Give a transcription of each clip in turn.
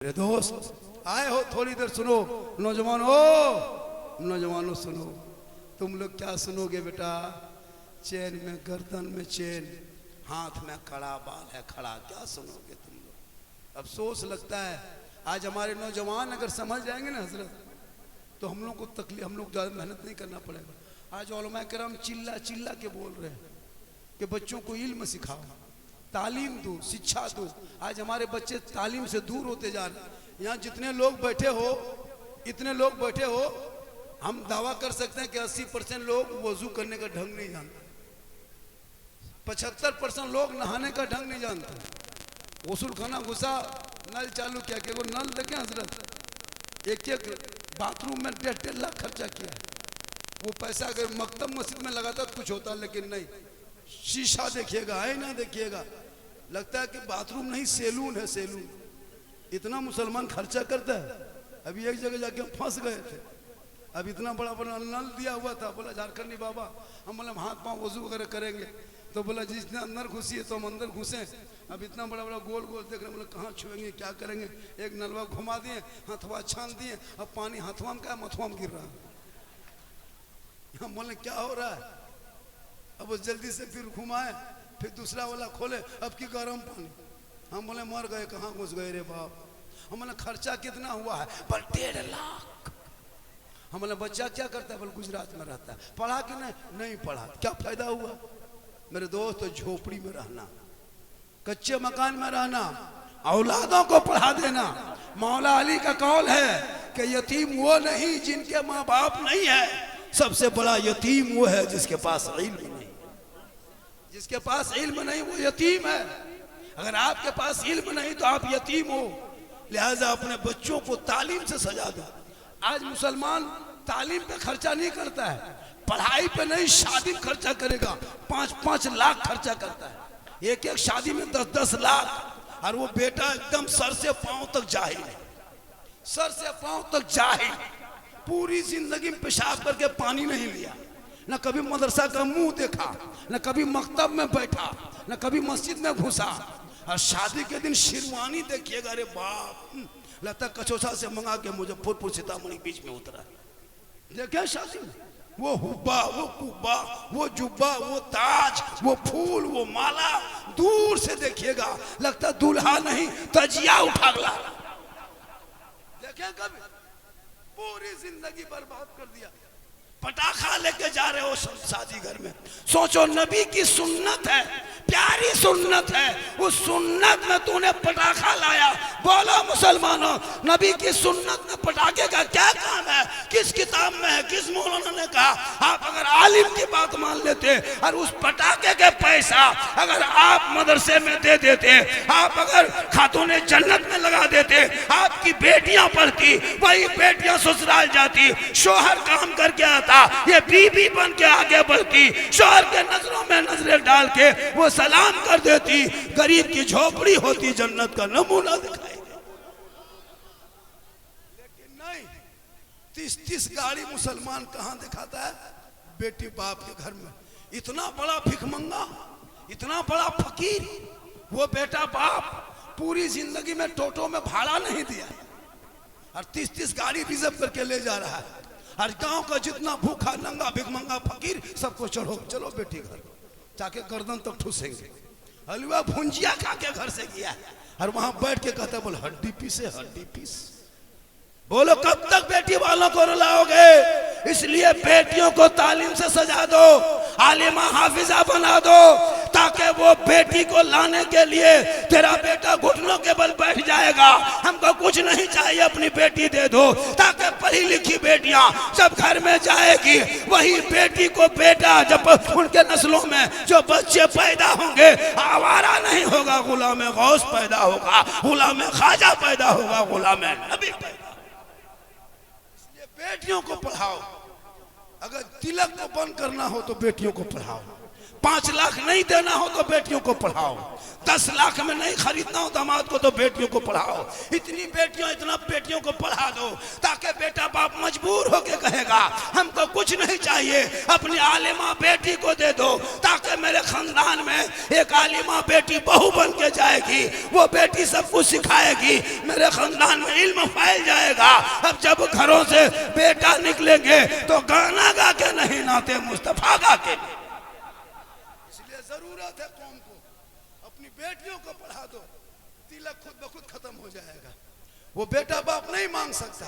मेरे दोस्त आए हो, थोड़ी देर सुनो। नौजवान हो, नौजवानों सुनो। तुम लोग क्या सुनोगे बेटा? चैन में गर्दन में चैन, हाथ में कड़ा, बाल है खड़ा, क्या सुनोगे तुम लोग? अफसोस लगता है आज हमारे नौजवान अगर समझ जाएंगे ना हजरत, तो हम लोग को तकलीफ, हम लोग ज़्यादा मेहनत नहीं करना पड़ेगा। आज उलमा किराम चिल्ला चिल्ला के बोल रहे हैं कि बच्चों को इल्म सिखाओ, तालीम दो, शिक्षा दो। आज हमारे बच्चे तालीम से दूर होते जा रहे हैं। यहाँ जितने लोग बैठे हो, इतने लोग बैठे हो, हम दावा कर सकते हैं कि 80% लोग वजू करने का ढंग नहीं जानते, 75% लोग नहाने का ढंग नहीं जानते। गसुल खाना घुसा, नल चालू किया, कि वो नल देखें हजरत, एक एक बाथरूम में 1.5 लाख खर्चा किया है। वो पैसा अगर मकतब मस्जिद में लगाता तो कुछ होता, लेकिन नहीं। शीशा देखिएगा, आईना देखिएगा, लगता है कि बाथरूम नहीं सैलून है, सैलून। इतना मुसलमान खर्चा करता है। अभी एक जगह जाके हम फंस गए थे। अब इतना बड़ा बड़ा नल दिया हुआ था, बोला झारखंडी बाबा, हम बोले हाथ पाँव वजू वगैरह करेंगे, तो बोला जिसने अंदर घुसी है तो हम अंदर घुसे। अब इतना बड़ा बड़ा गोल गोल देख रहे, बोले कहाँ छुएंगे, क्या करेंगे। एक नलवा घुमा दिए, हथवा छान दिए, अब पानी हथवा में क्या मथुआ में गिर रहा है। हम बोले क्या हो रहा है? अब वो जल्दी से फिर घुमाए, फिर दूसरा वाला खोले, अब की गर्म पानी। हम बोले मर गए, कहाँ घुस गए रे बाप। हम बोले खर्चा कितना हुआ है? पर 1.5 लाख। हम बोले बच्चा क्या करता है? बोले गुजरात में रहता है। पढ़ा कि नहीं? नहीं पढ़ा। क्या फायदा हुआ मेरे दोस्त? झोपड़ी में रहना, कच्चे मकान में रहना, औलादों को पढ़ा देना। मौला अली का कौल है कि यतीम वो नहीं जिनके माँ बाप नहीं है, सबसे बड़ा यतीम वो है जिसके पास इल्म नहीं। जिसके पास इल्म नहीं वो यतीम है। अगर आपके पास इल्म नहीं तो आप यतीम हो। लिहाजा अपने बच्चों को तालीम से सजा दो। आज मुसलमान तालीम पे खर्चा नहीं करता है, पढ़ाई पे नहीं, शादी में खर्चा करेगा। 5-5 लाख खर्चा करता है, एक एक शादी में 10-10 लाख। और वो बेटा एकदम सर से पांव तक जाहिल है, सर से पांव तक जाहिल। पूरी जिंदगी में पेशाब करके पानी नहीं लिया, न कभी मदरसा का मुंह देखा, न कभी मकतब में बैठा, न कभी मस्जिद में घुसा। और शादी के दिन शेरवानी देखिएगा, अरे बाप, लगता कचौसा से मंगा के मुजफ्फरपुर सीतामढ़ी बीच में उतरा। देखे शादी में वो हुब्बा, वो कुब्बा, वो जुब्बा, वो ताज, वो फूल, वो माला, दूर से देखिएगा लगता दूल्हा नहीं तजिया उठा ला। देखे कभी? पूरी जिंदगी बर्बाद कर दिया। पटाखा लेके जा रहे हो शादी घर में, सोचो नबी की सुन्नत है, प्यारी सुन्नत है, उस सुन्नत में तूने पटाखा लाया। बोलो मुसलमानों, नबी की सुन्नत में पटाखे का क्या काम है? किस किताब में है? किस मौलाना ने कहा? आप अगर आलिम की बात मान लेते और उस पटाखे के पैसा अगर आप मदरसे में दे देते, आप अगर खातून जन्नत में लगा देते, आपकी बेटियां पढ़ती, वही बेटियां ससुराल जाती, शोहर काम करके आता, ये बीबी बन के आगे बढ़ती, शोहर के नजरों में नजरें डाल के वो सलाम कर देती, गरीब की झोपड़ी होती, जन्नत का नमूना दिखाई दे। लेकिन नहीं, 30-30 गाड़ी मुसलमान कहां दिखाता है? बेटी बाप के घर में। इतना बड़ा भिखमंगा, इतना बड़ा फकीर, वो बेटा बाप पूरी जिंदगी में टोटो में भाड़ा नहीं दिया और 30-30 गाड़ी रिजर्व करके ले जा रहा है। हर गांव का जितना भूखा नंगा भिखमंगा फकीर सबको चढ़ो, चलो बेटी घर, जाके गर्दन तक ठूसेंगे। हलवा भुंजिया खा के घर से गया और वहां बैठ के कहता बोल हड्डी पीस है, हड्डी पीस। बोलो कब तक बेटी वालों को रुलाओगे? इसलिए बेटियों को तालीम से सजा दो, आलिमा हाफिजा बना दो, ताकि वो बेटी को लाने के लिए तेरा बेटा घुटनों के बल बैठ जाएगा। हमको कुछ नहीं चाहिए, अपनी बेटी दे दो, ताकि पढ़ी लिखी बेटियां जब घर में जाएगी, वही बेटी को बेटा, जब उनके नस्लों में जो बच्चे पैदा होंगे, आवारा नहीं होगा, गुलाम गौस पैदा होगा, गुलाम ख्वाजा पैदा होगा, गुलाम नबी पैदा। बेटियों को पढ़ाओ। अगर तिलक को बंद करना हो तो बेटियों को पढ़ाओ। 5 लाख नहीं देना हो तो बेटियों को पढ़ाओ, 10 लाख में नहीं खरीदना हो दामाद को तो बेटियों को पढ़ाओ। इतनी बेटियों को पढ़ा दो ताकि बेटा बाप मजबूर होके कहेगा हमको कुछ नहीं चाहिए, अपनी आलिमा बेटी को दे दो ताकि मेरे खानदान में एक आलिमा बेटी बहू बन के जाएगी, वो बेटी सब कुछ सिखाएगी, मेरे खानदान में इल्म फैल जाएगा। अब जब घरों से बेटा निकलेंगे तो गाना गा के नहीं, नाते मुस्तफा गा के। इसलिए जरूरत है कौम को अपनी बेटियों को पढ़ा दो, तिलक खुद ब खुद खत्म हो जाएगा। वो बेटा बाप नहीं मांग सकता,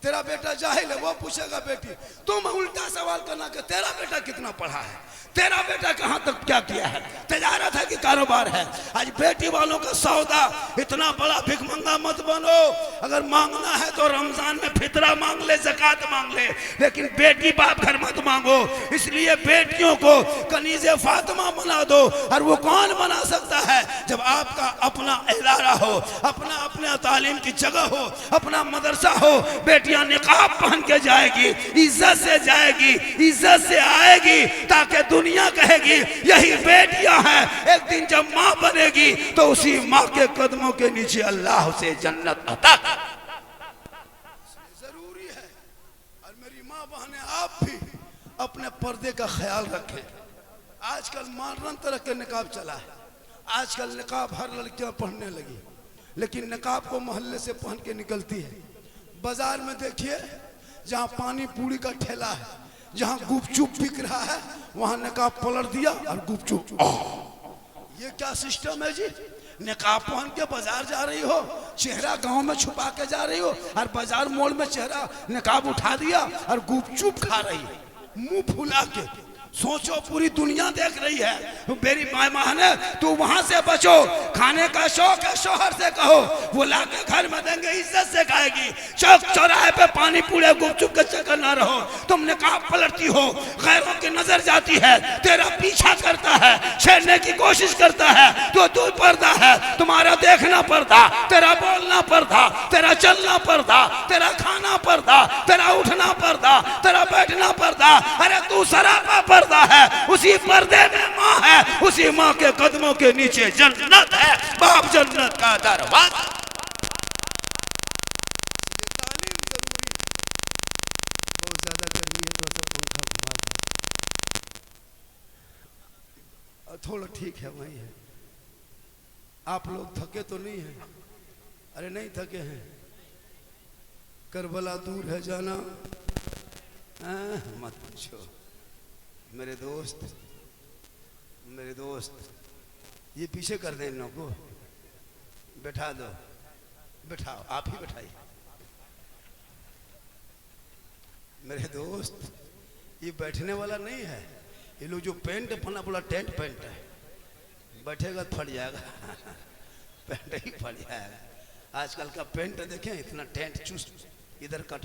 तेरा बेटा जाहिल है वो पूछेगा बेटी, तुम उल्टा सवाल करना कि तेरा बेटा कितना पढ़ा है, तेरा बेटा कहां तक क्या किया है, तजारत है कि कारोबार है। आज बेटी वालों का सौदा इतना बड़ा, भिखमंगा मत बनो। अगर मांगना है तो रमजान में फितरा मांग ले, ज़कात मांग ले, लेकिन बेटी बाप घर मत मांगो। इसलिए बेटियों को कनीज़े फातिमा बना दो। और वो कौन बना सकता है जब आपका अपना इदारा हो, अपना तालीम की जगह हो, अपना मदरसा हो। बेटियां निकाब पहन के जाएगी, इज्जत से जाएगी, इज्जत से आएगी, ताकि दुनिया कहेगी यही बेटियां हैं। एक दिन जब माँ बनेगी तो उसी माँ के कदमों के नीचे अल्लाह से जन्नत अता। जरूरी है। और मेरी माँ बहनें आप भी अपने पर्दे का ख्याल रखें। आजकल मॉडर्न तरह के निकाब चला है, आजकल निकाब हर लड़कियां पहनने लगी, लेकिन निकाब को मोहल्ले से पहन के निकलती है। बाजार में देखिए जहाँ पानी पूरी का ठेला है, जहाँ गुपचुप बिक रहा है, वहाँ निकाब पलट दिया और गुपचुप। ये क्या सिस्टम है जी? निकाब पहन के बाजार जा रही हो, चेहरा गांव में छुपा के जा रही हो, और बाजार मोड़ में चेहरा निकाब उठा दिया और गुपचुप खा रही है मुंह फुला के। सोचो पूरी दुनिया देख रही है। मेरी माँ ने तू वहां से बचो, खाने का शौक है शोहर से कहो, वो लाके घर में देंगे, इज्जत से खाएगी। चौक चौराहे पे पानी पूरे गुपचुप के चक्कर ना रहो। तुम निकाब पलटती हो, गैरों की नजर जाती है, तेरा पीछा करता है, छेड़ने की कोशिश करता है, तो तू पर्दा है, तुम्हारा देखना पर्दा, तेरा बोलना पर्दा, तेरा चलना पर्दा, तेरा खाना पर्दा, तेरा उठना पर्दा, तेरा बैठना पर्दा। अरे तू सरापा पर्दा है, उसी पर्दे में माँ है, उसी माँ के कदमों के नीचे जन्नत है, बाप जन्नत का दरवाजा। तालीम जरूरी है। बहुत ज्यादा गर्मी है तो सब पंखा घुमा, थोड़ा ठीक है वही है। आप लोग थके तो नहीं है? अरे नहीं थके हैं। करबला दूर है जाना, मत पूछो। मेरे दोस्त ये पीछे कर दे, इन लोगों को बैठा दो, बैठाओ, आप ही बैठाइए। मेरे दोस्त ये बैठने वाला नहीं है, ये लोग जो पेंट पहना बोला टेंट पेंट है, बैठेगा तो फट जाएगा पेंट ही फट जाएगा। आजकल का पेंट देखें, इतना टेंट चुस्त, इधर कट